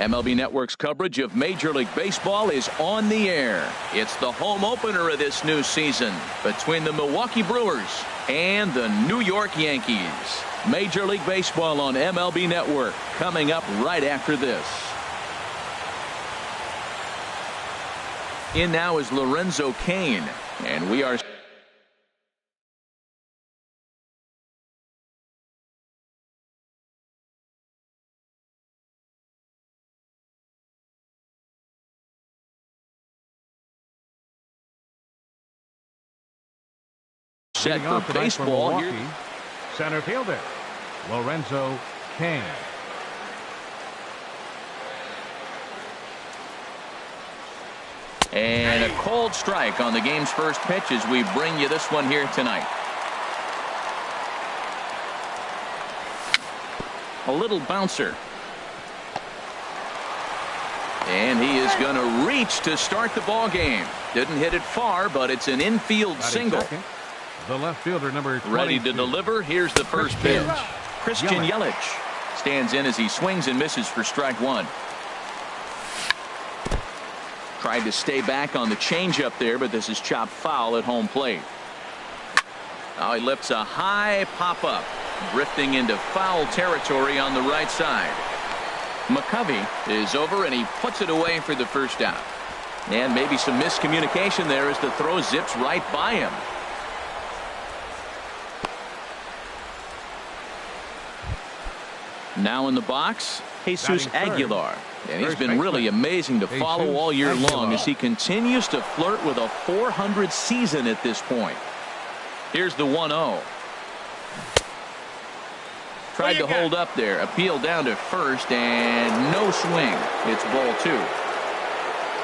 MLB Network's coverage of Major League Baseball is on the air. It's the home opener of this new season between the Milwaukee Brewers and the New York Yankees. Major League Baseball on MLB Network coming up right after this. In now is Lorenzo Cain, and we are set for baseball here. Center fielder Lorenzo Cain. And a cold strike on the game's first pitch as we bring you this one here tonight. A little bouncer. And he is going to reach to start the ball game. Didn't hit it far, but it's an infield single. Second, the left fielder, number 22. Ready to deliver. Here's the first pitch. Christian Yelich stands in as he swings and misses for strike one. Tried to stay back on the changeup there, but this is chopped foul at home plate. Now he lifts a high pop-up, drifting into foul territory on the right side. McCovey is over, and he puts it away for the first out. And maybe some miscommunication there as the throw zips right by him. Now in the box, Jesus Aguilar. And he's been really amazing to follow all year long as he continues to flirt with a .400 season at this point. Here's the 1-0. Tried to hold up there. Appeal down to first, and no swing. It's ball two.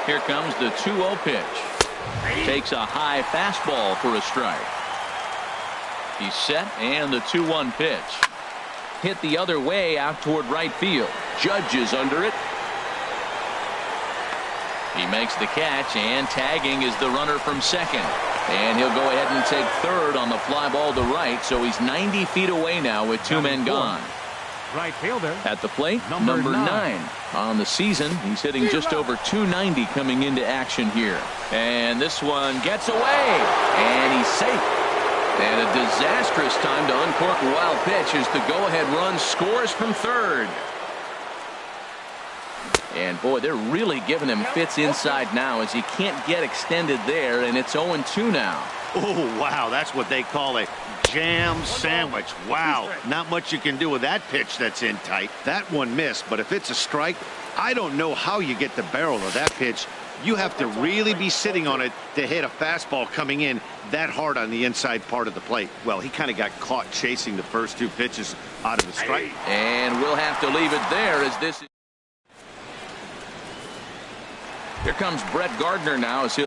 Here comes the 2-0 pitch. Takes a high fastball for a strike. He's set, and the 2-1 pitch. Hit the other way out toward right field. Judge is under it. He makes the catch, and tagging is the runner from second. And he'll go ahead and take third on the fly ball to right, so he's 90 feet away now with two men gone. Right fielder at the plate, number 9 on the season. He's hitting just over .290 coming into action here. And this one gets away, and he's safe. And a disastrous time to uncork a wild pitch as the go-ahead run scores from third. And boy, they're really giving him fits inside now as he can't get extended there, and it's 0-2 now. Oh, wow, that's what they call a jam sandwich. Wow, not much you can do with that pitch that's in tight. That one missed, but if it's a strike, I don't know how you get the barrel of that pitch. You have to really be sitting on it to hit a fastball coming in that hard on the inside part of the plate. Well, he kind of got caught chasing the first two pitches out of the strike. And we'll have to leave it there as this. Here comes Brett Gardner now as he'll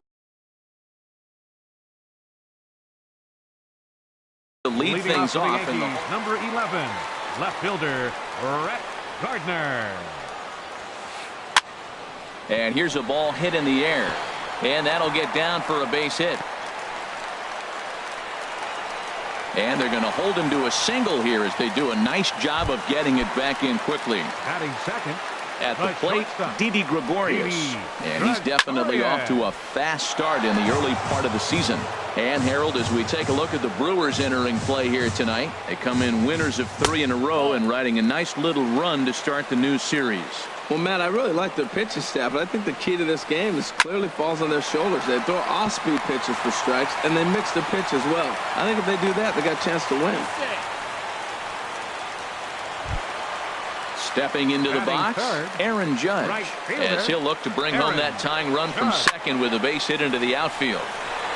lead things off. In the number 11, left fielder Brett Gardner. And here's a ball hit in the air, and that'll get down for a base hit. And they're going to hold him to a single here as they do a nice job of getting it back in quickly. Batting second. At the plate, Didi Gregorius. And he's definitely off to a fast start in the early part of the season. And Harold, as we take a look at the Brewers entering play here tonight, they come in winners of 3 in a row and riding a nice little run to start the new series. Well, Matt, I really like their pitching staff, but I think the key to this game is clearly falls on their shoulders. They throw off-speed pitches for strikes, and they mix the pitch as well. I think if they do that, they got a chance to win. Stepping into the box, Aaron Judge, as he'll look to bring home that tying run from second with a base hit into the outfield.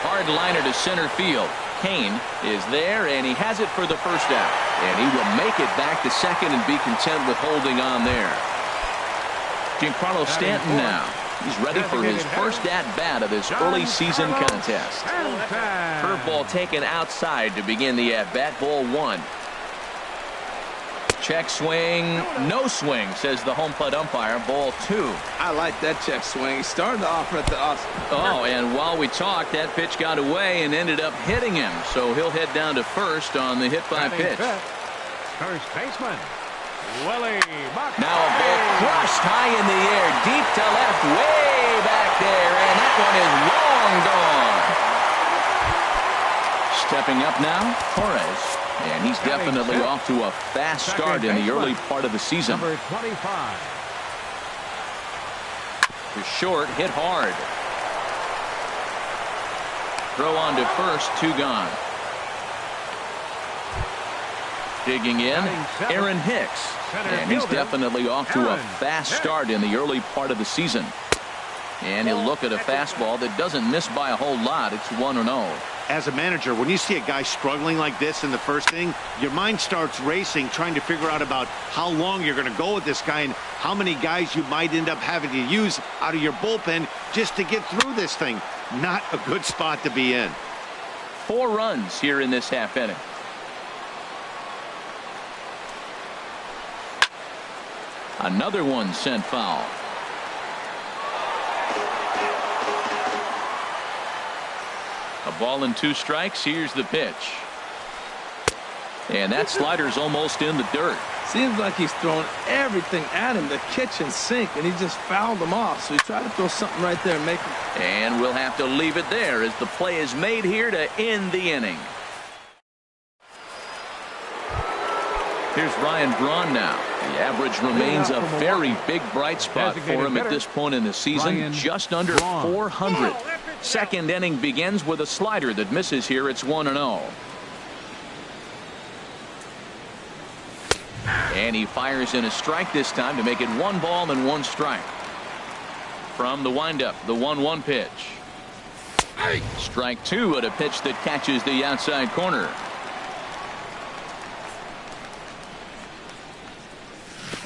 Hard liner to center field. Cain is there, and he has it for the first out. And he will make it back to second and be content with holding on there. Giancarlo Stanton now. He's ready for his first at-bat of this early season contest. Curveball taken outside to begin the at-bat. Ball 1. Check swing, no swing, says the home plate umpire. Ball 2. I like that check swing. He started off at the Oh, and while we talked, that pitch got away and ended up hitting him. So he'll head down to first on the hit by pitch. First baseman Willie Buck. Now a ball crushed high in the air, deep to left, way back there, and that one is long gone. Stepping up now, Torres, and he's definitely off to a fast start in the early part of the season. Number 25. The short hit hard. Throw on to first, 2 gone. Digging in, Aaron Hicks. And he's definitely off to a fast start in the early part of the season. And he'll look at a fastball that doesn't miss by a whole lot. It's 1-0. As a manager, when you see a guy struggling like this in the first inning, your mind starts racing, trying to figure out about how long you're going to go with this guy and how many guys you might end up having to use out of your bullpen just to get through this thing. Not a good spot to be in. 4 runs here in this half inning. Another one sent foul. A ball and 2 strikes. Here's the pitch. And that slider's almost in the dirt. Seems like he's throwing everything at him, the kitchen sink, and he just fouled him off. So he tried to throw something right there and make him. And we'll have to leave it there as the play is made here to end the inning. Here's Ryan Braun now. The average remains a very big bright spot for him at this point in the season, just under 400. Second inning begins with a slider that misses here. It's 1-0. And he fires in a strike this time to make it 1 ball and 1 strike. From the windup, the 1-1 pitch. Strike 2 at a pitch that catches the outside corner.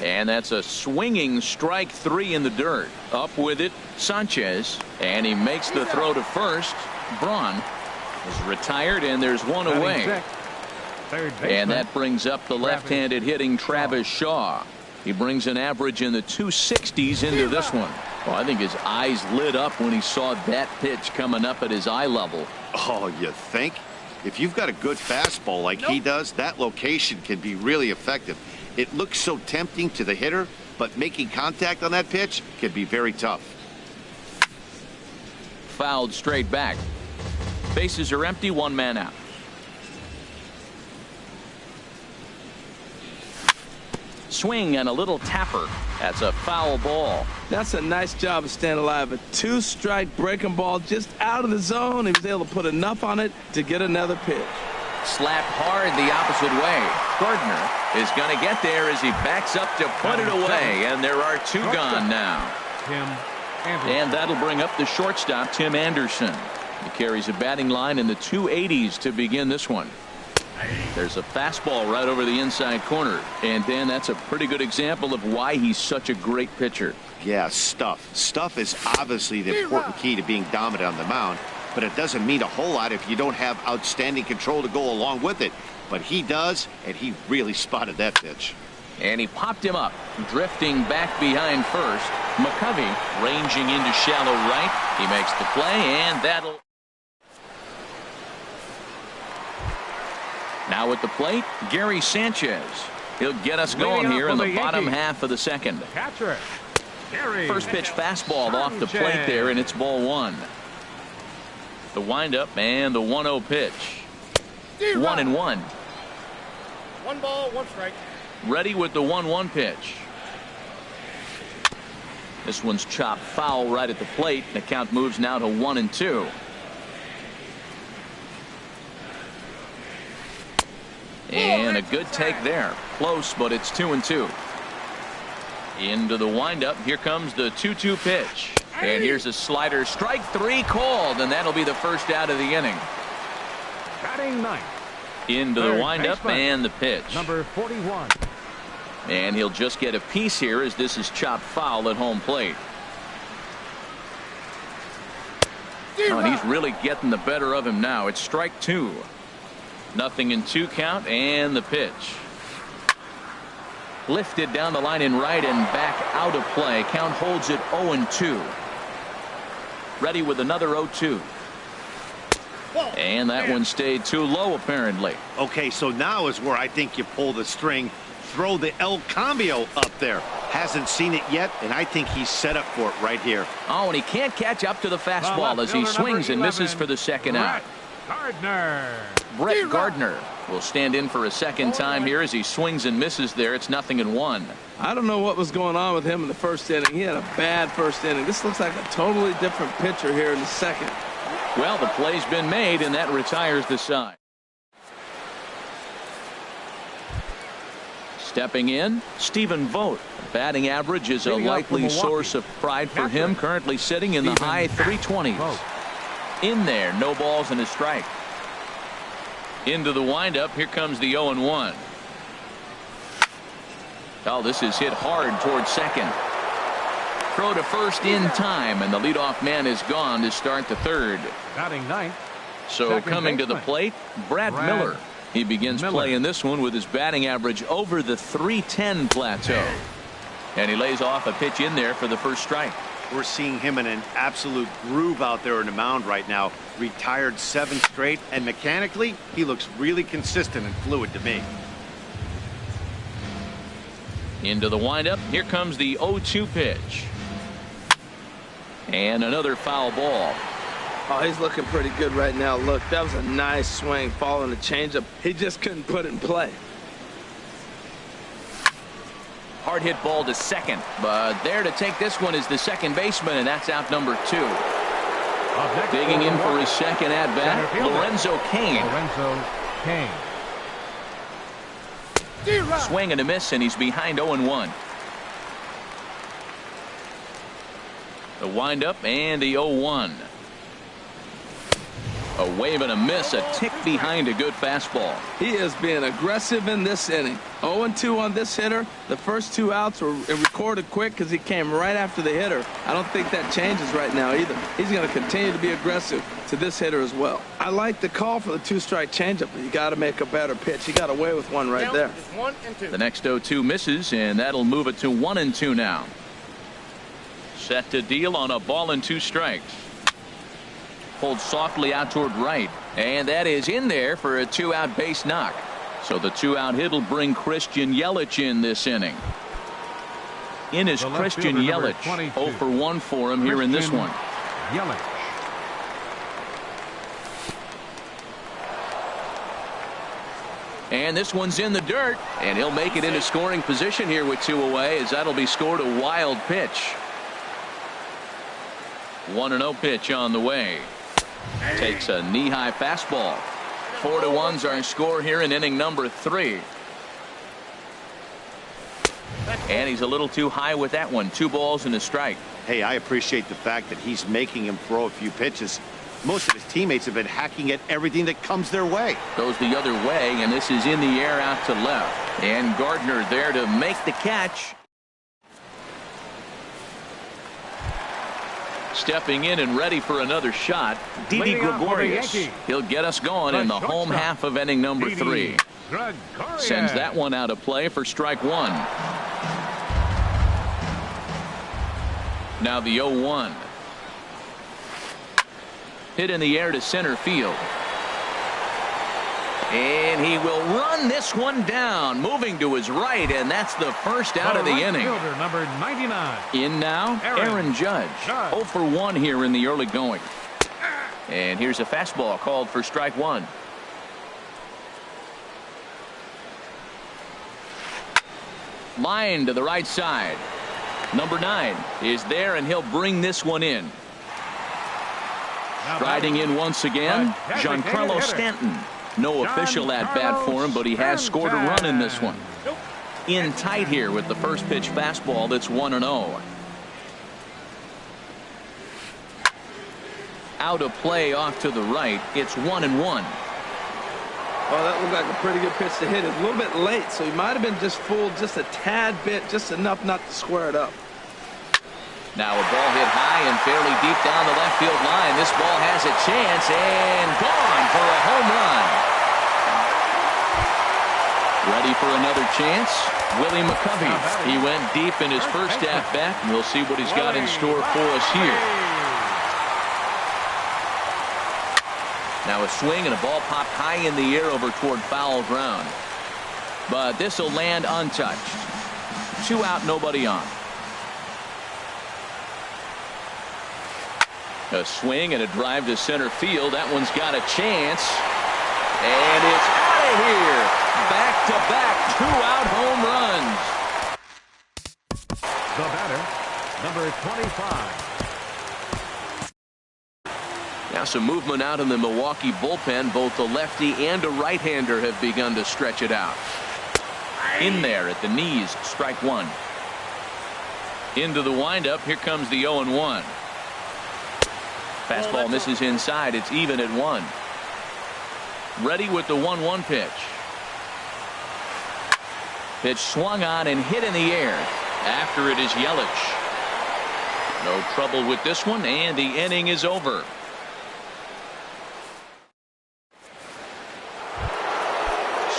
And that's a swinging strike 3 in the dirt. Up with it, Sanchez, and he makes the throw to first. Braun is retired, and there's 1 away. And that brings up the left-handed hitting Travis Shaw. He brings an average in the 260s into this one. Well, I think his eyes lit up when he saw that pitch coming up at his eye level. Oh, you think? If you've got a good fastball like he does, that location can be really effective. It looks so tempting to the hitter, but making contact on that pitch can be very tough. Fouled straight back. Bases are empty, 1 man out. Swing and a little tapper. That's a foul ball. That's a nice job of staying alive. A 2-strike breaking ball just out of the zone. He was able to put enough on it to get another pitch. Slapped hard the opposite way. Gardner is going to get there as he backs up to put it away. And there are 2 gone now. And that'll bring up the shortstop, Tim Anderson. He carries a batting line in the 280s to begin this one. There's a fastball right over the inside corner. And Dan, that's a pretty good example of why he's such a great pitcher. Yeah, stuff. Stuff is obviously the important key to being dominant on the mound. But it doesn't mean a whole lot if you don't have outstanding control to go along with it. But he does, and he really spotted that pitch. And he popped him up, drifting back behind first. McCovey ranging into shallow right. He makes the play, and that'll... Now at the plate, Gary Sanchez. He'll get us going here in the bottom half of the second. First pitch fastball off the plate there, and it's ball 1. The windup and the 1-0 pitch. 1-1. 1 ball, 1 strike. Ready with the 1-1 pitch. This one's chopped foul right at the plate. The count moves now to 1-2. And a good take there. Close, but it's 2-2. Into the windup. Here comes the 2-2 pitch. And here's a slider. Strike 3 called, and that'll be the first out of the inning. Batting 9th. Into the windup and the pitch. Number 41. And he'll just get a piece here as this is chopped foul at home plate. Oh, and he's really getting the better of him now. It's strike 2. 0-2 count and the pitch. Lifted down the line in right and back out of play. Count holds it 0-2. Ready with another 0-2. And that one stayed too low apparently. Okay, so now is where I think you pull the string. throw the El Cambio up there. Hasn't seen it yet, and I think he's set up for it right here. Oh, and he can't catch up to the fastball as he swings and misses for the second out. Brett Gardner will stand in for a second time here as he swings and misses there. It's 0-1. I don't know what was going on with him in the first inning. He had a bad first inning. This looks like a totally different pitcher here in the second. Well, the play's been made, and that retires the side. Stepping in, Stephen Vogt. Batting average is a likely source of pride for him, currently sitting in the high 320s. In there, no balls and a strike. Into the windup, here comes the 0-1. Oh, this is hit hard towards second. Throw to first in time, and the leadoff man is gone to start the third. Batting ninth. So coming to the plate, Brad Miller. He begins play in this one with his batting average over the 310 plateau. And he lays off a pitch in there for the first strike. We're seeing him in an absolute groove out there in the mound right now. Retired 7 straight, and mechanically, he looks really consistent and fluid to me. Into the windup, here comes the 0-2 pitch. And another foul ball. Oh, he's looking pretty good right now. Look, that was a nice swing following the changeup. He just couldn't put it in play. Hard hit ball to second, but there to take this one is the second baseman, and that's out number 2. Digging in for his second at bat, Lorenzo Cain. Swing and a miss, and he's behind 0-1. The windup and the 0-1. A wave and a miss, a tick behind a good fastball. He is being aggressive in this inning. 0-2 on this hitter. The first 2 outs were recorded quick because he came right after the hitter. I don't think that changes right now either. He's going to continue to be aggressive to this hitter as well. I like the call for the 2-strike changeup, but you got to make a better pitch. He got away with one right there. 1-2. The next 0-2 misses, and that'll move it to 1-2 now. Set to deal on a ball and 2 strikes. Pulled softly out toward right, and that is in there for a 2-out base knock. So the 2-out hit will bring Christian Yelich in this inning. In is Christian Yelich. 0 for 1 for him here in this one. Yelich. And this one's in the dirt, and he'll make it into scoring position here with 2 away, as that'll be scored a wild pitch. 1-0 pitch on the way. Takes a knee-high fastball. 4-1's our score here in inning number 3. And he's a little too high with that one. 2 balls and a strike. Hey, I appreciate the fact that he's making him throw a few pitches. Most of his teammates have been hacking at everything that comes their way. Goes the other way, and this is in the air out to left. And Gardner there to make the catch. Stepping in and ready for another shot, Didi Gregorius. He'll get us going in the home half of inning number 3. Sends that one out of play for strike 1. Now the 0-1. Hit in the air to center field. And he will run this one down, moving to his right, and that's the first out of the inning. Number 99. In now, Aaron Judge. 0 for 1 here in the early going. And here's a fastball called for strike 1. Line to the right side. Number 9 is there, and he'll bring this one in. Riding in once again, Giancarlo Stanton. No official at-bat for him, but he has scored a run in this one. In tight here with the first pitch fastball that's 1-0. Out of play off to the right. It's 1-1. Oh, that looked like a pretty good pitch to hit. It a little bit late, so he might have been just fooled just a tad bit, just enough not to square it up. Now a ball hit high and fairly deep down the left field line. This ball has a chance and gone for a home run. Ready for another chance? Willie McCovey. He went deep in his first at-bat, and we'll see what he's got in store for us here. Now a swing and a ball popped high in the air over toward foul ground. but this will land untouched. 2 out, nobody on. A swing and a drive to center field. That one's got a chance. And it's out of here. Back-to-back 2-out home runs. The batter, number 25. Now some movement out in the Milwaukee bullpen. Both the lefty and a right-hander have begun to stretch it out. In there at the knees, strike one. Into the windup. Here comes the 0-1. Fastball misses inside. It's even at 1. Ready with the 1-1 pitch. Pitch swung on and hit in the air. After it is Yelich. No trouble with this one, and the inning is over.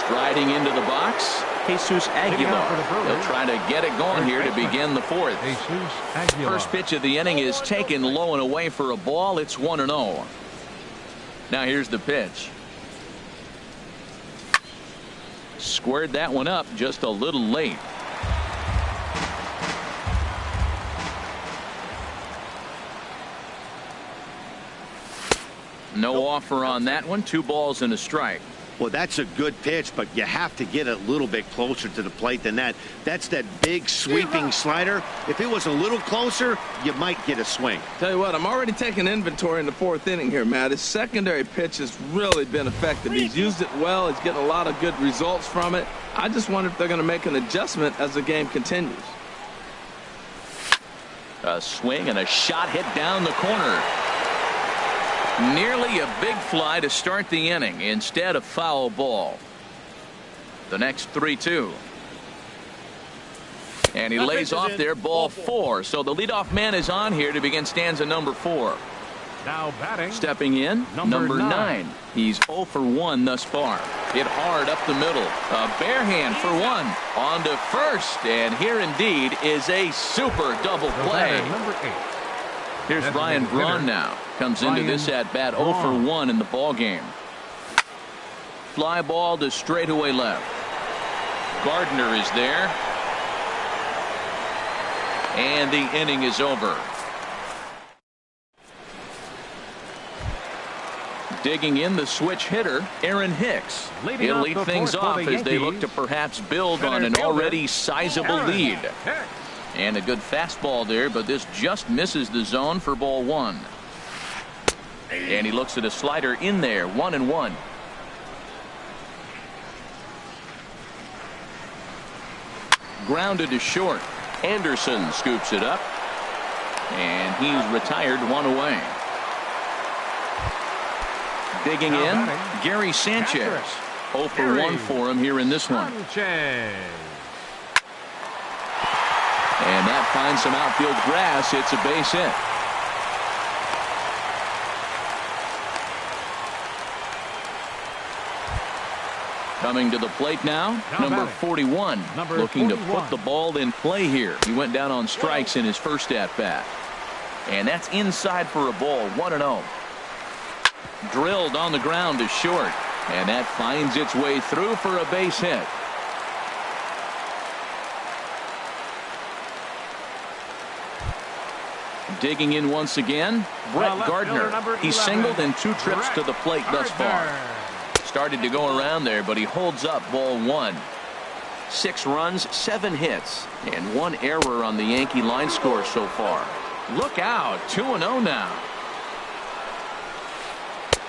Striding into the box, ksc2339. He'll try to get it going here to begin the 4th. First pitch of the inning is taken low and away for a ball. It's 1-0. Now here's the pitch. Squared that one up just a little late. No offer on that one. 2 balls and a strike. Well, that's a good pitch, but you have to get a little bit closer to the plate than that. That's that big sweeping slider. If it was a little closer, you might get a swing. Tell you what, I'm already taking inventory in the 4th inning here, Matt. His secondary pitch has really been effective. He's used it well. He's getting a lot of good results from it. I just wonder if they're going to make an adjustment as the game continues. A swing and a shot hit down the corner. Nearly a big fly to start the inning. Instead, a foul ball. The next 3-2. And he lays off there, ball 4. So the leadoff man is on here to begin stanza number 4. Now batting. Stepping in, number 9. He's 0 for 1 thus far. Hit hard up the middle. A bare hand for 1. On to first. And here indeed is a super double play. Number 8. Here's Ryan Braun now. Comes into this at-bat 0 for 1 in the ball game. Fly ball to straightaway left. Gardner is there. And the inning is over. Digging in the switch hitter, Aaron Hicks. He'll lead things off as they look to perhaps build on an already sizable lead. And a good fastball there, but this just misses the zone for ball 1. And he looks at a slider in there, 1-1. Grounded to short. Anderson scoops it up. And he's retired 1 away. Digging in, Gary Sanchez. 0 for 1 for him here in this one. And that finds some outfield grass. It's a base hit. Coming to the plate now, number 41. Looking to put the ball in play here. He went down on strikes in his first at-bat. And that's inside for a ball, 1-0. Drilled on the ground to short. And that finds its way through for a base hit. Digging in once again, Brett Gardner. He's singled in 2 trips to the plate thus far. Started to go around there, but he holds up ball 1. 6 runs, 7 hits, and 1 error on the Yankee line score so far. Look out, 2-0 now.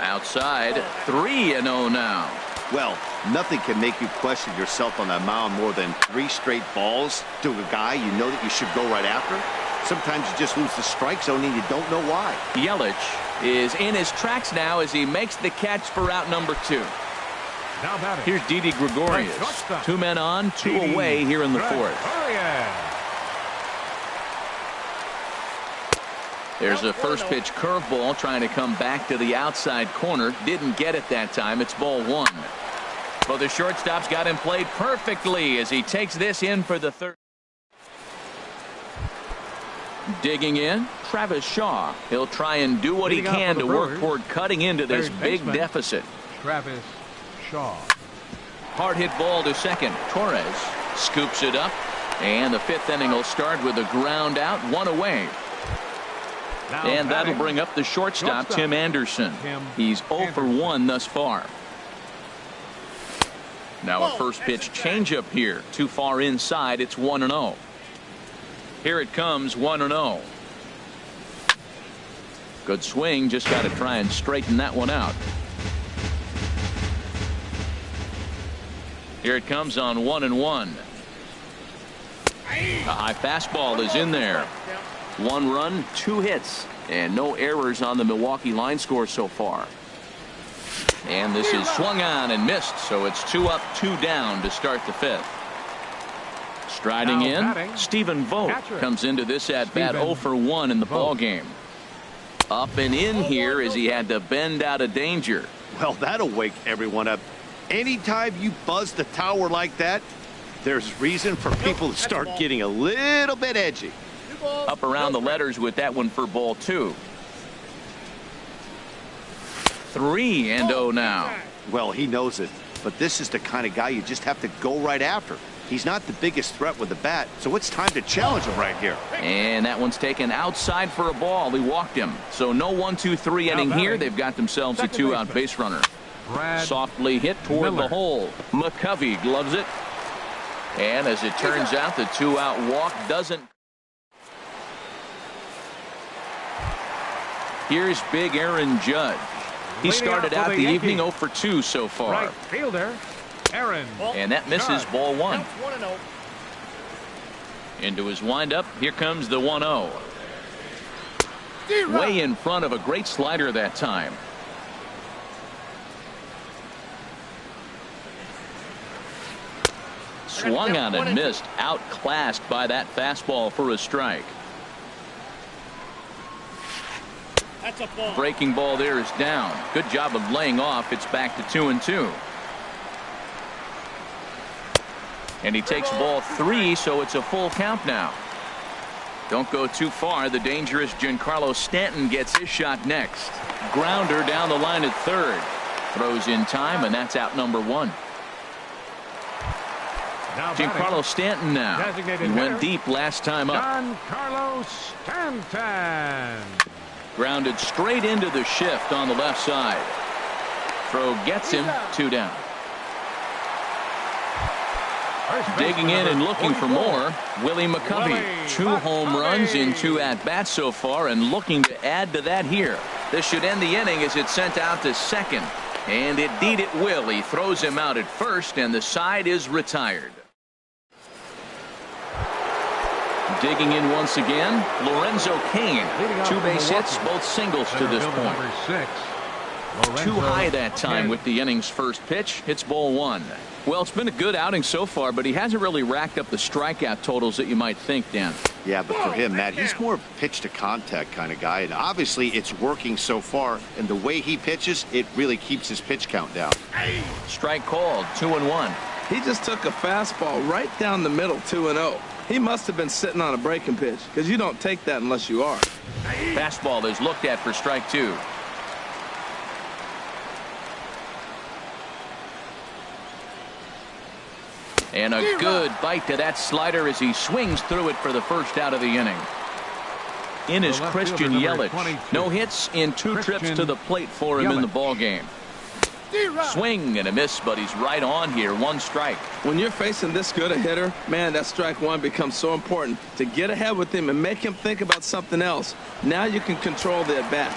Outside, 3-0 now. Well, nothing can make you question yourself on that mound more than 3 straight balls to a guy you know that you should go right after. Sometimes you just lose the strike zone and you don't know why. Yelich is in his tracks now as he makes the catch for out number 2. Here's Didi Gregorius. 2 men on, 2 away here in the 4th. There's a first pitch curveball trying to come back to the outside corner. Didn't get it that time. It's ball 1. But the shortstop's got him played perfectly as he takes this in for the 3rd. Digging in, Travis Shaw. He'll try and do what he can to work toward cutting into this big deficit. Travis Shaw. Hard hit ball to second. Torres scoops it up. And the 5th inning will start with a ground out, 1 away. And that'll bring up the shortstop, Tim Anderson. He's 0 for 1 thus far. Now a first pitch changeup here. Too far inside. It's 1-0. Here it comes, 1-0. Good swing. Just got to try and straighten that one out. Here it comes on 1-1. A high fastball is in there. 1 run, 2 hits, and no errors on the Milwaukee line score so far. And this is swung on and missed, so it's 2 up, 2 down to start the 5th. Striding in, Stephen Vogt comes into this at bat 0 for 1 in the ball game. Up and in here as he had to bend out of danger. Well, that'll wake everyone up. Anytime you buzz the tower like that, there's reason for people to start getting a little bit edgy. Up around the letters with that one for ball 2. 3-0 now. Well, he knows it, but this is the kind of guy you just have to go right after. He's not the biggest threat with the bat, so it's time to challenge him right here. And that one's taken outside for a ball. He walked him. So no 1-2-3 inning here. They've got themselves a 2-out base runner. Softly hit toward the hole. McCovey gloves it. And as it turns out, the 2-out walk doesn't. Here's big Aaron Judge. He started out the evening 0 for 2 so far. Right fielder, Aaron. And that misses ball 1. Into his windup. Here comes the 1-0. Way in front of a great slider that time. Swung on and missed. Outclassed by that fastball for a strike. That's a ball. Breaking ball there is down. Good job of laying off. It's back to 2-2. And he takes ball 3, so it's a full count now. Don't go too far. The dangerous Giancarlo Stanton gets his shot next. Grounder down the line at third. Throws in time, and that's out number 1. Giancarlo Stanton now. He went deep last time up. Giancarlo Stanton. Grounded straight into the shift on the left side. Throw gets him, 2 down. Digging in and looking for more, Willie McCovey. 2 home runs in 2 at-bats so far and looking to add to that here. This should end the inning as it's sent out to second. And indeed it will. He throws him out at first and the side is retired. Digging in once again, Lorenzo Cain. 2 base hits, both singles to this point. Too high that time with the inning's first pitch. It's ball 1. Well, it's been a good outing so far, but he hasn't really racked up the strikeout totals that you might think, Dan. Yeah, but for him, Matt, he's more of a pitch to contact kind of guy, and obviously it's working so far, and the way he pitches, it really keeps his pitch count down. Strike called, 2-1. He just took a fastball right down the middle, 2-0. He must have been sitting on a breaking pitch, because you don't take that unless you are. Fastball is looked at for strike 2. And a good bite to that slider as he swings through it for the first out of the inning. In is Christian Yelich. No hits in 2 trips to the plate for him in the ball game. Swing and a miss, but he's right on here. 1 strike. When you're facing this good a hitter, man, that strike 1 becomes so important to get ahead with him and make him think about something else. Now you can control the at bat.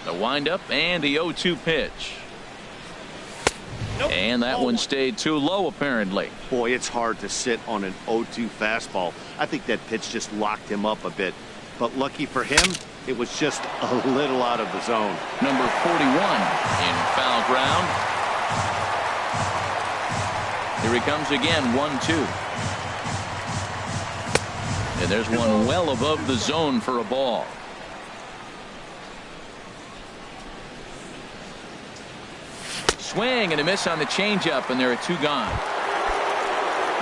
The windup and the 0-2 pitch. And that one stayed too low, apparently. Boy, it's hard to sit on an 0-2 fastball. I think that pitch just locked him up a bit. But lucky for him, it was just a little out of the zone. Number 41 in foul ground. Here he comes again, 1-2. And there's one well above the zone for a ball. Swing and a miss on the changeup, and there are 2 gone.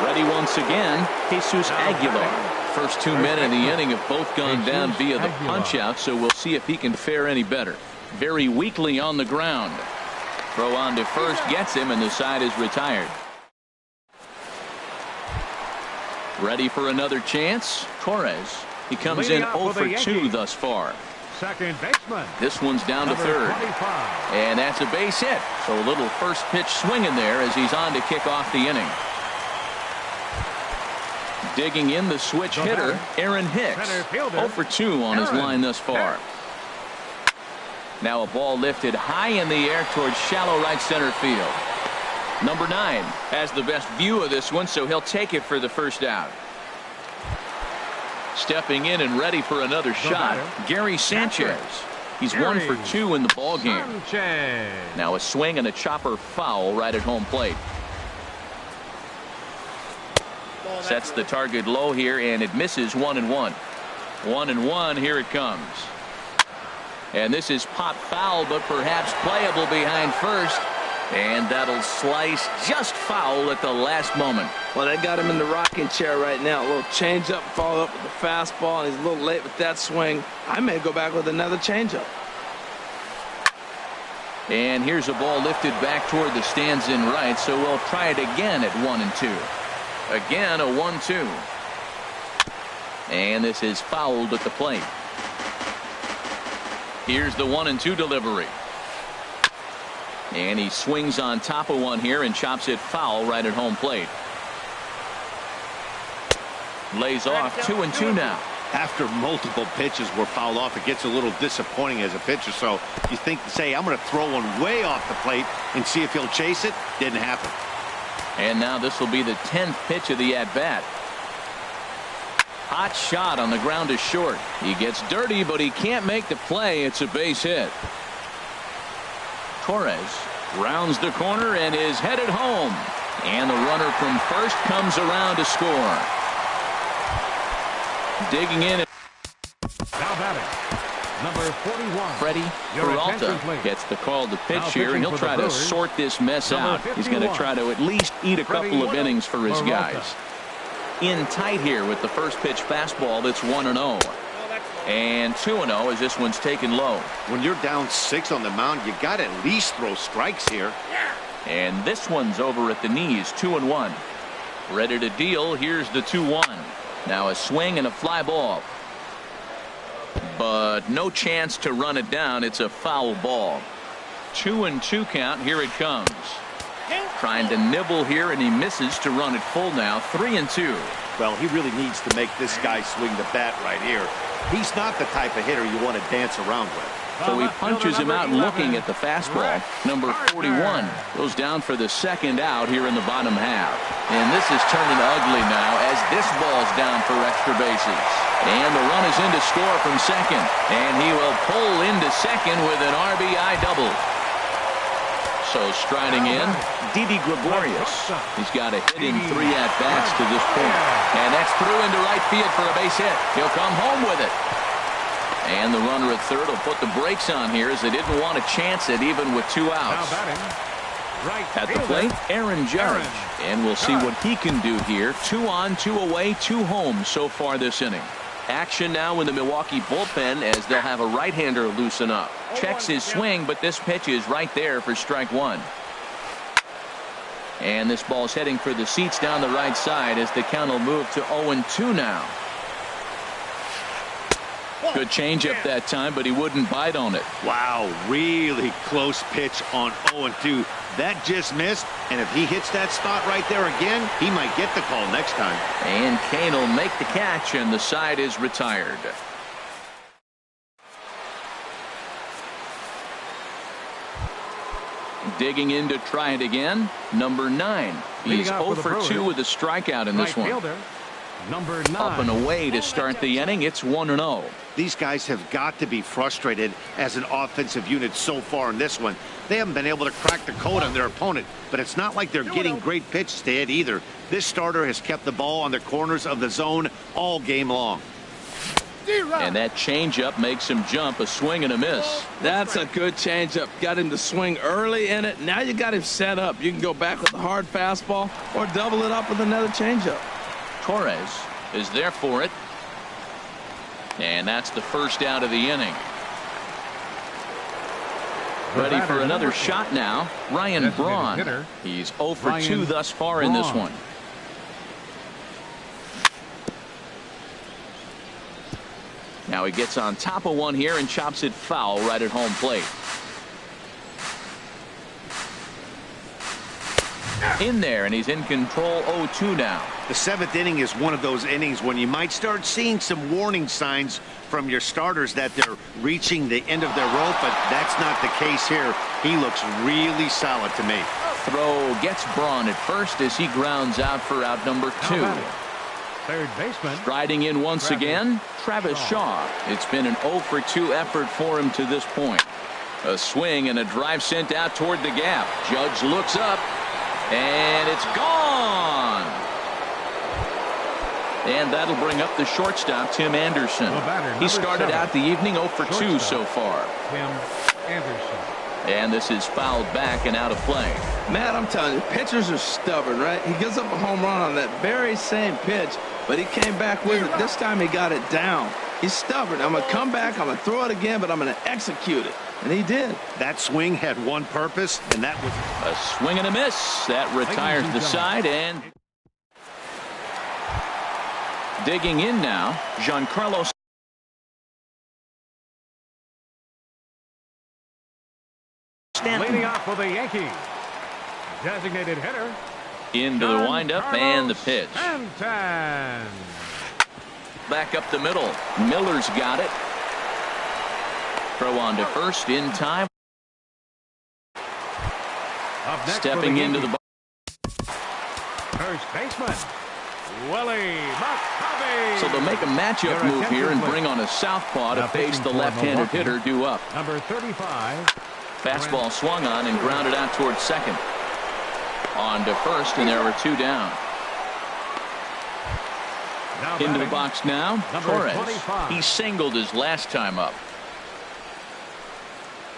Ready once again, Jesus Aguilar. First 2 men in the inning have both gone down via the punch out, so we'll see if he can fare any better. very weakly on the ground. Throw on to first gets him, and the side is retired. Ready for another chance. Torres. He comes in 0 for 2 thus far. Second baseman. This one's down to third. 25. And that's a base hit. So a little first pitch swinging there as he's on to kick off the inning. Digging in the switch hitter, Aaron Hicks. 0 for 2 on his line thus far. Now a ball lifted high in the air towards shallow right center field. Number 9 has the best view of this one, so he'll take it for the first out. Stepping in and ready for another shot, Gary Sanchez. He's 1 for 2 in the ball game. Now a swing and a chopper foul right at home plate. Sets the target low here, and it misses 1-1. 1-1. Here it comes. And this is pop foul, but perhaps playable behind first. And that'll slice just foul at the last moment. Well, they got him in the rocking chair right now. A little changeup, follow up with the fastball, and he's a little late with that swing. I may go back with another changeup. And here's a ball lifted back toward the stands in right, so we'll try it again at 1-2. Again, a 1-2. And this is fouled at the plate. Here's the 1-2 delivery. And he swings on top of one here and chops it foul right at home plate. Lays off 2-2 now. After multiple pitches were fouled off, it gets a little disappointing as a pitcher. So you think to say, I'm going to throw one way off the plate and see if he'll chase it. Didn't happen. And now this will be the 10th pitch of the at-bat. Hot shot on the ground is short. He gets dirty, but he can't make the play. It's a base hit. Torres rounds the corner and is headed home. And the runner from first comes around to score. Digging in. Now batting, number 41. Freddie Peralta gets the call to pitch here, and he'll try to sort this mess out. He's going to try to at least eat a couple of innings for his guys. In tight here with the first pitch fastball. That's 1-0. And 2-0 as this one's taken low. When you're down 6 on the mound, you got to at least throw strikes here. And this one's over at the knees. 2-1. Ready to deal. Here's the 2-1. Now a swing and a fly ball. But no chance to run it down. It's a foul ball. 2-2 count. Here it comes. Trying to nibble here, and he misses to run it full now. 3-2. Well, he really needs to make this guy swing the bat right here. He's not the type of hitter you want to dance around with. So he punches him out looking at the fastball. Number 41 goes down for the second out here in the bottom half. And this is turning ugly now as this ball's down for extra bases. And the run is in to score from second. And he will pull into second with an RBI double. So striding in, Didi Gregorius. He's got a hit in 3 at-bats to this point. And that's through into right field for a base hit. He'll come home with it. And the runner at third will put the brakes on here as they didn't want to chance it even with 2 outs. At the plate, Aaron Judge. And we'll see what he can do here. 2 on, 2 away, 2 home so far this inning. Action now in the Milwaukee bullpen as they'll have a right-hander loosen up. Checks his swing, but this pitch is right there for strike 1. And this ball's heading for the seats down the right side as the count will move to 0-2 now. Good changeup that time, but he wouldn't bite on it. Wow, really close pitch on 0-2. That just missed, and if he hits that spot right there again, he might get the call next time. And Kane will make the catch, and the side is retired. Digging in to try it again, number 9. He's 0 for 2 with a strikeout in this one. Number 9. Up and away to start the inning. It's 1-0. These guys have got to be frustrated as an offensive unit so far in this one. They haven't been able to crack the code on their opponent, but it's not like they're getting great pitches to hit either. This starter has kept the ball on the corners of the zone all game long. And that changeup makes him jump. A swing and a miss. That's a good changeup. Got him to swing early in it. Now you got him set up. You can go back with a hard fastball or double it up with another changeup. Torres is there for it. And that's the first out of the inning. Ready for another shot now. Ryan Braun. He's 0 for 2 thus far in this one. Now he gets on top of one here and chops it foul right at home plate. In there, and he's in control 0-2 now. The 7th inning is one of those innings when you might start seeing some warning signs from your starters that they're reaching the end of their rope, but that's not the case here. He looks really solid to me. Throw gets Braun at first as he grounds out for out number 2. Third baseman. Striding in once again, Travis Shaw. It's been an 0 for 2 effort for him to this point. A swing and a drive sent out toward the gap. Judge looks up, and it's gone. And that'll bring up the shortstop, Tim Anderson. He started out the evening 0 for 2 so far. Tim Anderson. And this is fouled back and out of play. Man, I'm telling you, pitchers are stubborn, right? He gives up a home run on that very same pitch, but he came back with it. This time he got it down. He's stubborn. I'm going to come back, I'm going to throw it again, but I'm going to execute it. And he did. That swing had one purpose, and that was a swing and a miss. That retires the side. And digging in now, Giancarlo Stanton. Leading off for the Yankees. Designated hitter. Into the windup and the pitch. Stanton. Back up the middle. Miller's got it. Throw on to first in time. Stepping into the box. First baseman, Willie McCovey. So they'll make a matchup move here and bring on a southpaw to face the left-handed hitter due up. Number 35. Fastball swung on and grounded out towards second. On to first, and there were 2 down. Into the box now, Torres. He singled his last time up.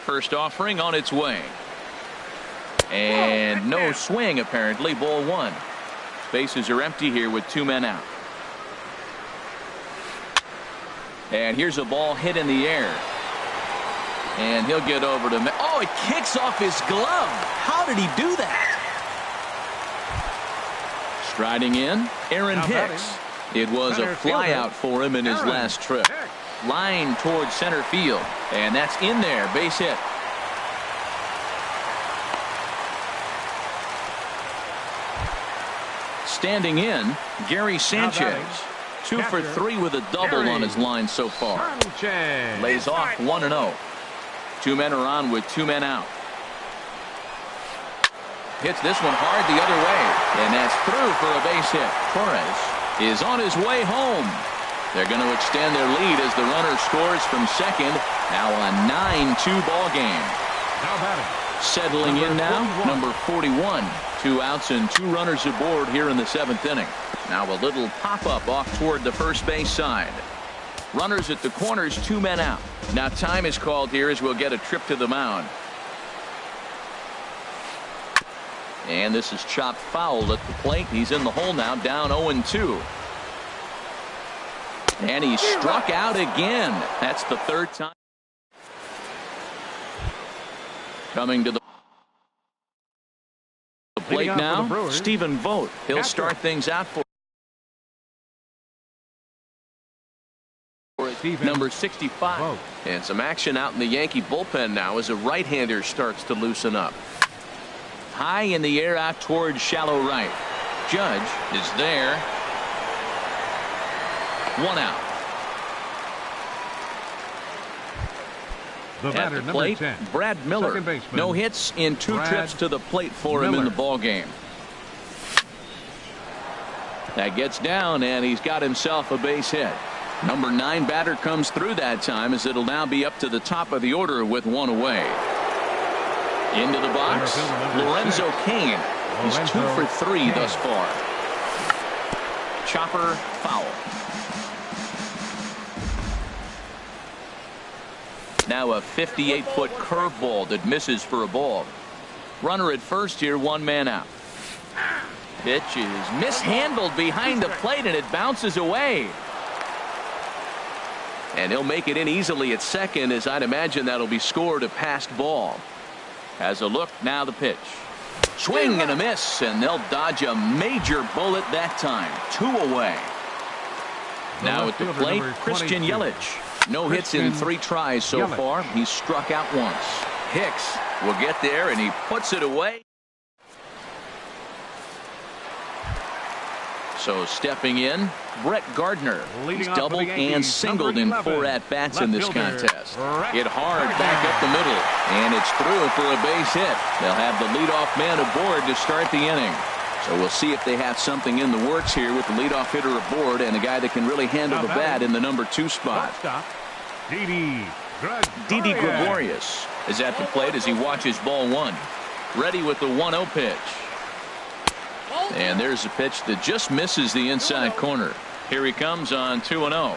First offering on its way. And no swing, apparently. Ball 1. Bases are empty here with 2 men out. And here's a ball hit in the air. And he'll get over to... Oh, it kicks off his glove. How did he do that? Striding in, Aaron Hicks. It was a flyout for him in his last trip. Line towards center field. And that's in there. Base hit. Standing in, Gary Sanchez. 2 for 3 with a double on his line so far. Lays off 1-0. 2 men are on with 2 men out. Hits this one hard the other way. And that's through for a base hit. Torres is on his way home. They're going to extend their lead as the runner scores from second. Now a 9-2 ball game. Settling in now, number 41. 2 outs and 2 runners aboard here in the 7th inning. Now a little pop-up off toward the first base side. Runners at the corners, 2 men out. Now time is called here as we'll get a trip to the mound. And this is chopped foul at the plate. He's in the hole now, down 0-2. And he struck out again. That's the 3rd time. Coming to the plate now, Stephen Vogt. He'll start things out for number 65. And some action out in the Yankee bullpen now as a right-hander starts to loosen up. High in the air out towards shallow right. Judge is there. 1 out. At the plate, Brad Miller. No hits in 2 trips to the plate for him in the ball game. That gets down, and he's got himself a base hit. Number 9 batter comes through that time as it'll now be up to the top of the order with 1 away. Into the box, Lorenzo Cain. He's 2 for 3 thus far. Chopper foul. Now a 58-foot curveball that misses for a ball. Runner at first here, 1 man out. Pitch is mishandled behind the plate and it bounces away. And he'll make it in easily at second, as I'd imagine that'll be scored a passed ball. Has a look, now the pitch. Swing and a miss, and they'll dodge a major bullet that time. 2 away. Now at the plate, Christian Yelich. No hits in 3 tries so far. He's struck out once. Hicks will get there, and he puts it away. So stepping in, Brett Gardner. He's doubled and singled in 4 at-bats in this contest. Hit hard back up the middle, and it's through for a base hit. They'll have the leadoff man aboard to start the inning. So we'll see if they have something in the works here with the leadoff hitter aboard and a guy that can really handle the bat in the number 2 spot. Didi Gregorius is at the plate as he watches ball 1. Ready with the 1-0 pitch. And there's a pitch that just misses the inside corner. Here he comes on 2-0.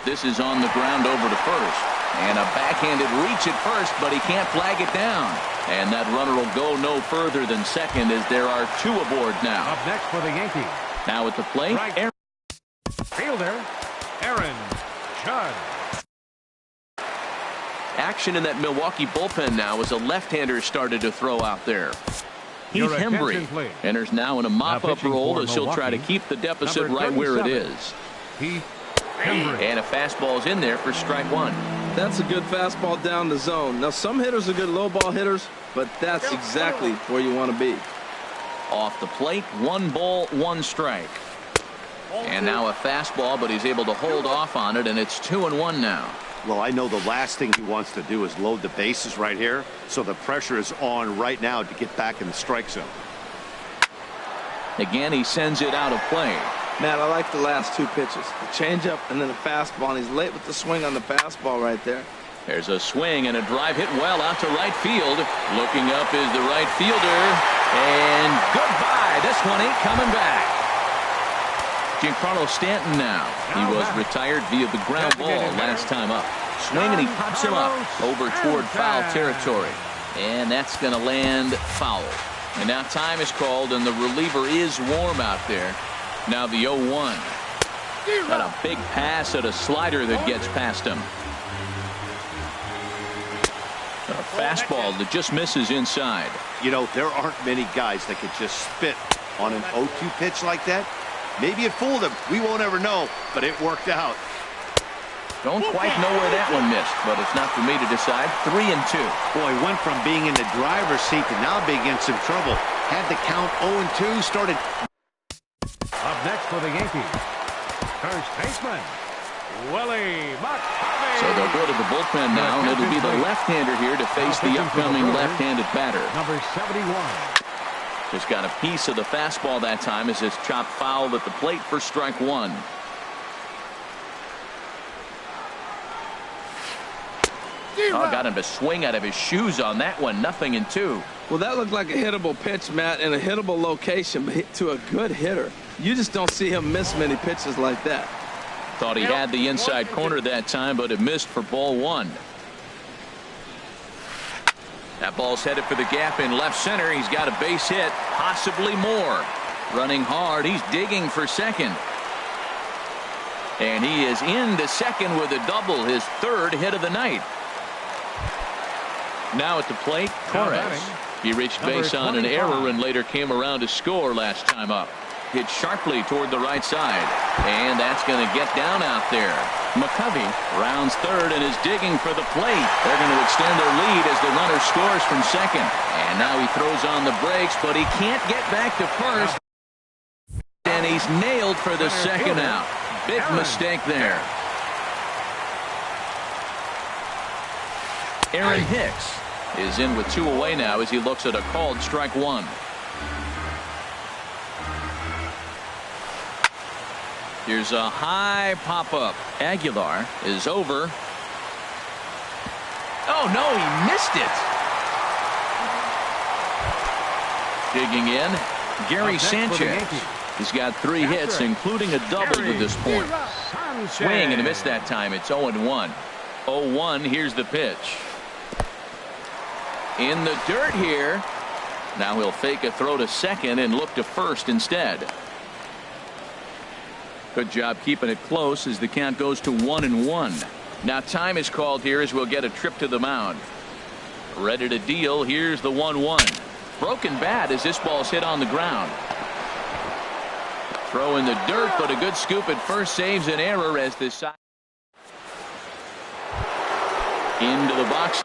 This is on the ground over to first. And a backhanded reach at first, but he can't flag it down. And that runner will go no further than second as there are 2 aboard now. Up next for the Yankees. Now at the plate, Right. Fielder, Aaron Judge. action in that Milwaukee bullpen now as a left-hander started to throw out there. Heath Hembry enters now in a mop-up role as he'll try to keep the deficit right where it is. And a fastball's in there for strike 1. That's a good fastball down the zone. Now, some hitters are good low ball hitters, but that's exactly where you want to be. Off the plate, 1 ball, 1 strike. And now a fastball, but he's able to hold off on it, and it's 2-1 now. Well, I know the last thing he wants to do is load the bases right here, so the pressure is on right now to get back in the strike zone. Again, he sends it out of play. Matt, I like the last 2 pitches. The changeup and then a fastball, and he's late with the swing on the fastball right there. There's a swing and a drive hit well out to right field. Looking up is the right fielder. And goodbye. This one ain't coming back. Giancarlo Stanton now. He was retired via the ground ball last time up. Swing and he pops him up over toward foul territory. And that's going to land foul. And now time is called and the reliever is warm out there. Now the 0-1. Got a big pass at a slider that gets past him. A fastball that just misses inside. You know, there aren't many guys that could just spit on an 0-2 pitch like that. Maybe it fooled him. We won't ever know, but it worked out. Don't quite know where that one missed, but it's not for me to decide. 3-2. Boy, went from being in the driver's seat to now being in some trouble. Had the count 0-2, started. Up next for the Yankees, first baseman, Willie McCovey. So they'll go to the bullpen now, and it'll be the left-hander here to face the upcoming left-handed batter. Number 71. Just got a piece of the fastball that time as it's chopped foul at the plate for strike 1. Oh, got him to swing out of his shoes on that one. 0-2. Well, that looked like a hittable pitch, Matt, in a hittable location, but hit to a good hitter. You just don't see him miss many pitches like that. Thought he had the inside corner that time, but it missed for ball 1. That ball's headed for the gap in left center. He's got a base hit, possibly more. Running hard. He's digging for second. And he is into second with a double, his 3rd hit of the night. Now at the plate, Torres. He reached base on an error and later came around to score last time up. Hit sharply toward the right side. And that's going to get down out there. McCovey rounds 3rd and is digging for the plate. They're going to extend their lead as the runner scores from second. And now he throws on the brakes, but he can't get back to first. And he's nailed for the second out. Big mistake there. Aaron Hicks is in with 2 away now as he looks at a called strike 1. Here's a high pop-up. Aguilar is over. Oh, no, he missed it. Digging in, Gary Sanchez. He's got 3 hits, including a double to this point. Swing and a miss that time. It's 0-1. 0-1, here's the pitch. In the dirt here. Now he'll fake a throw to second and look to first instead. Good job keeping it close as the count goes to 1-1. Now time is called here as we'll get a trip to the mound. Ready to deal. Here's the 1-1. Broken bat as this ball's hit on the ground. Throw in the dirt, but a good scoop at first saves an error as this side into the box.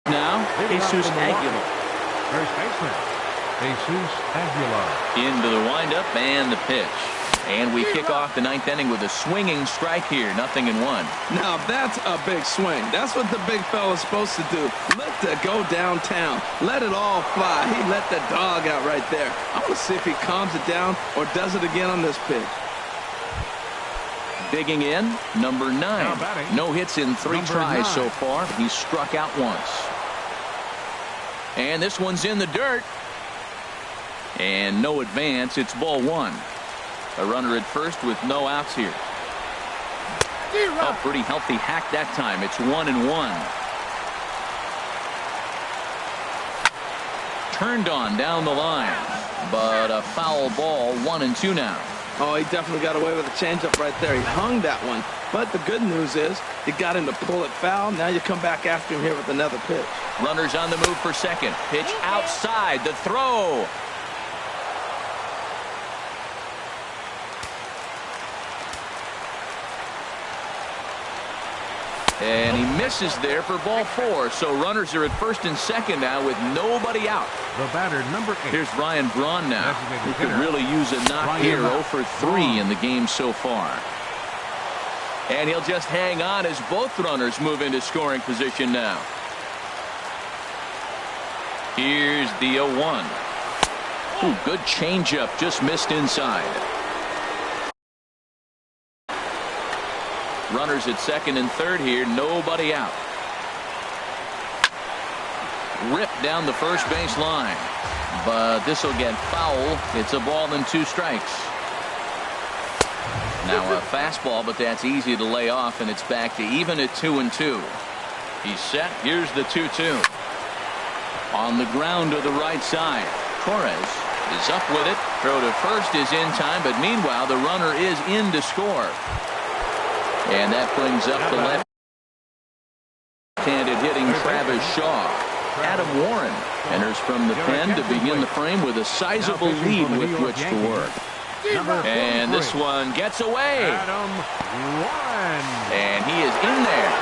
Now, Jesus Aguilar. First baseman, Jesus Aguilar. Into the windup and the pitch. And we kick off the ninth inning with a swinging strike here. 0-1. Now that's a big swing. That's what the big fella's supposed to do. Let it go downtown. Let it all fly. He let the dog out right there. I want to see if he calms it down or does it again on this pitch. Digging in, number 9. No hits in 3 tries so far. He's struck out once. And this one's in the dirt. And no advance. It's ball 1. A runner at first with no outs here. A pretty healthy hack that time. It's 1-1. Turned on down the line, but a foul ball. 1-2 now. Oh, he definitely got away with a changeup right there. He hung that one. But the good news is you got him to pull it foul. Now you come back after him here with another pitch. Runners on the move for second. Pitch outside. The throw. And he misses there for ball 4. So runners are at first and second now with nobody out. The batter, number 8. Here's Ryan Braun now. He could really use a knock here. 0 for 3 in the game so far. And he'll just hang on as both runners move into scoring position now. Here's the 0-1. Ooh, good changeup. Just missed inside. Runners at second and third here. Nobody out. Ripped down the first base line. But this will get foul. It's a ball and 2 strikes. Now a fastball, but that's easy to lay off, and it's back to even at 2-2. He's set. Here's the 2-2. On the ground to the right side. Torres is up with it. Throw to first is in time, but meanwhile the runner is in to score. And that brings up the left-handed hitting Travis Shaw. Adam Warren enters from the pen to begin the frame with a sizable lead with which to work. And this one gets away. Adam Warren. And he is in there.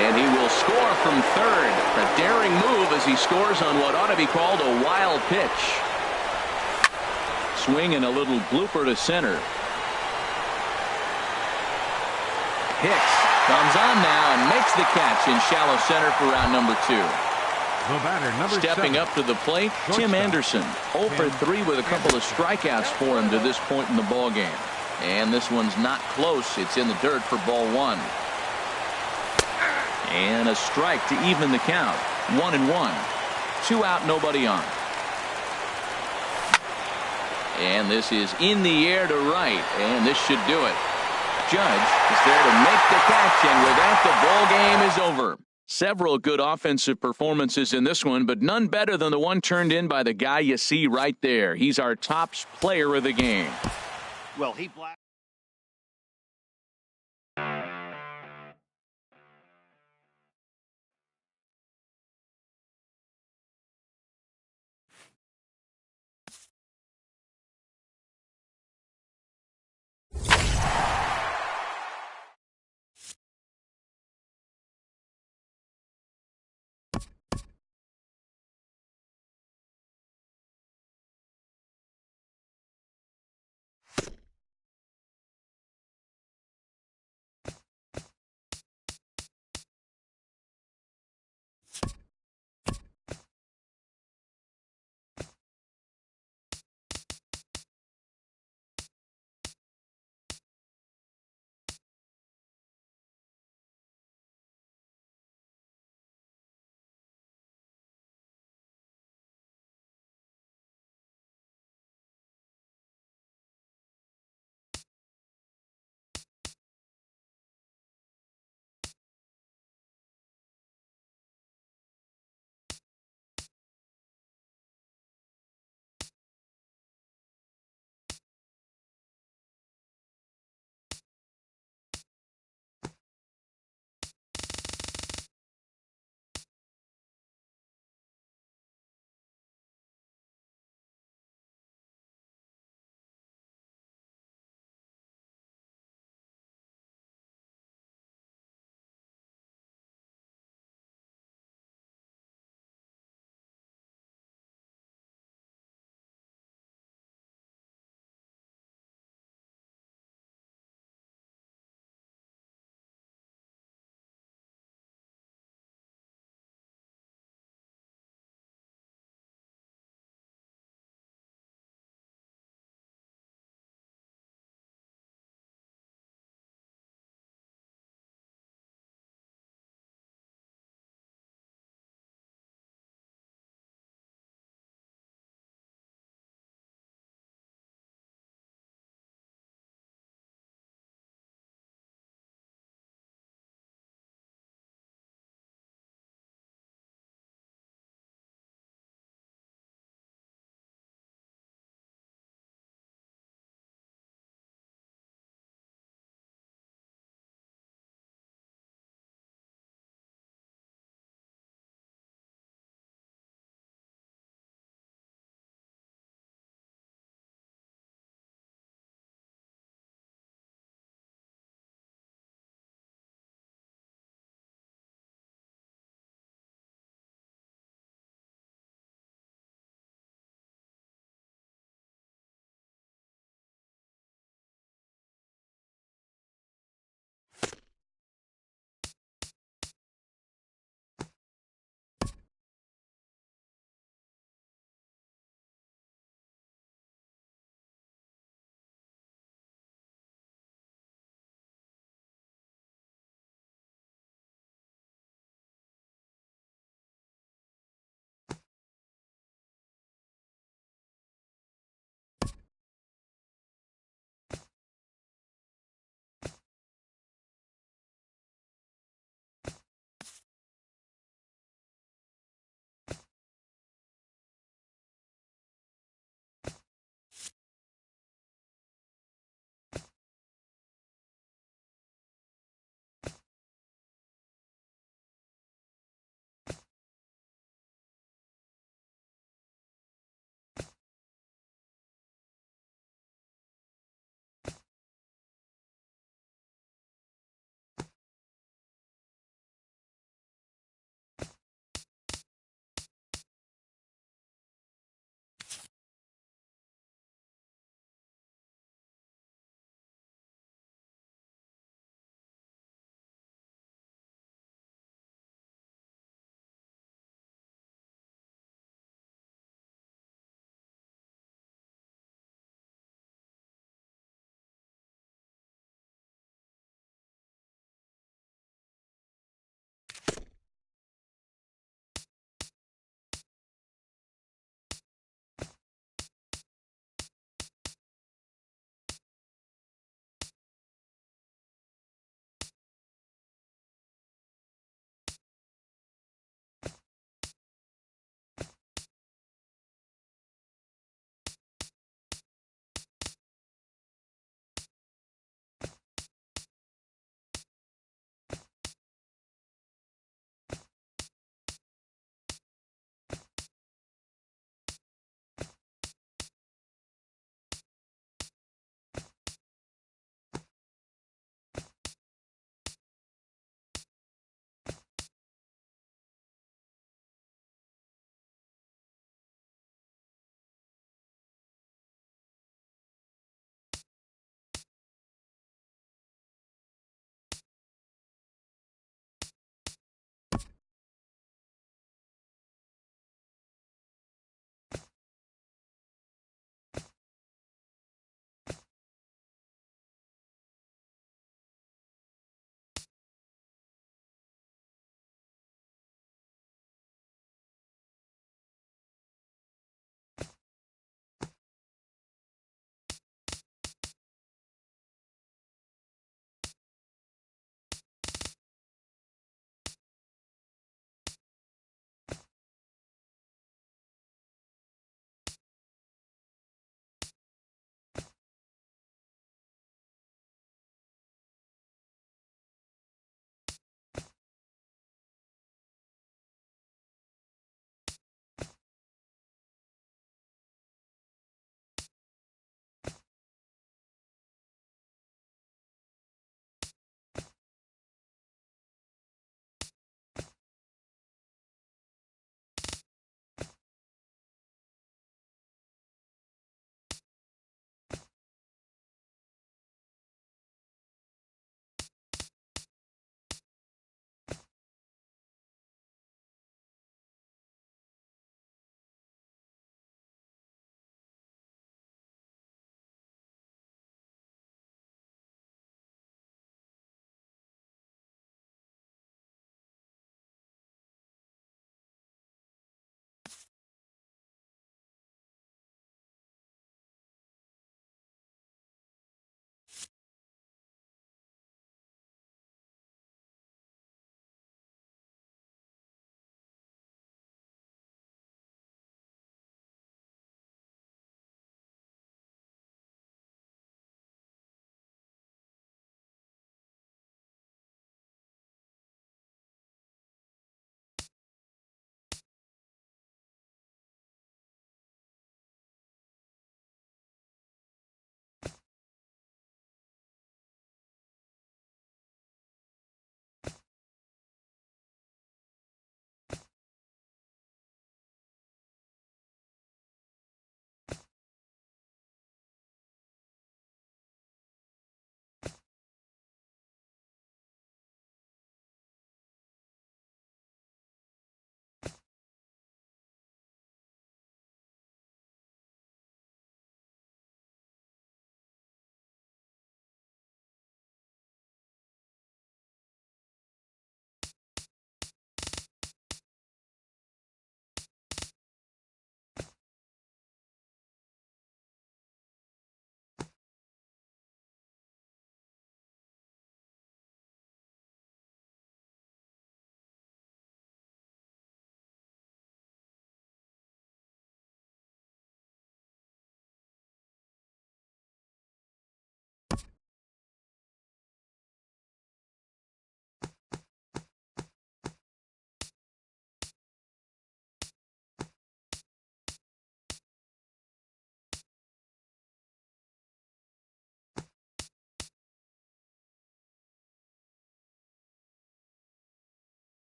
And he will score from third. A daring move as he scores on what ought to be called a wild pitch. Swing and a little blooper to center. Hicks comes on now and makes the catch in shallow center for round number 2. The batter, number Stepping 7. up to the plate, Tim Anderson. 0 for 3 with a couple of strikeouts for him to this point in the ball game. And this one's not close. It's in the dirt for ball 1. And a strike to even the count. 1-1. 2 out, nobody on. And this is in the air to right. And this should do it. Judge is there to make the catch, and with that, the ball game is over. Several good offensive performances in this one, but none better than the one turned in by the guy you see right there. He's our top player of the game. Well, he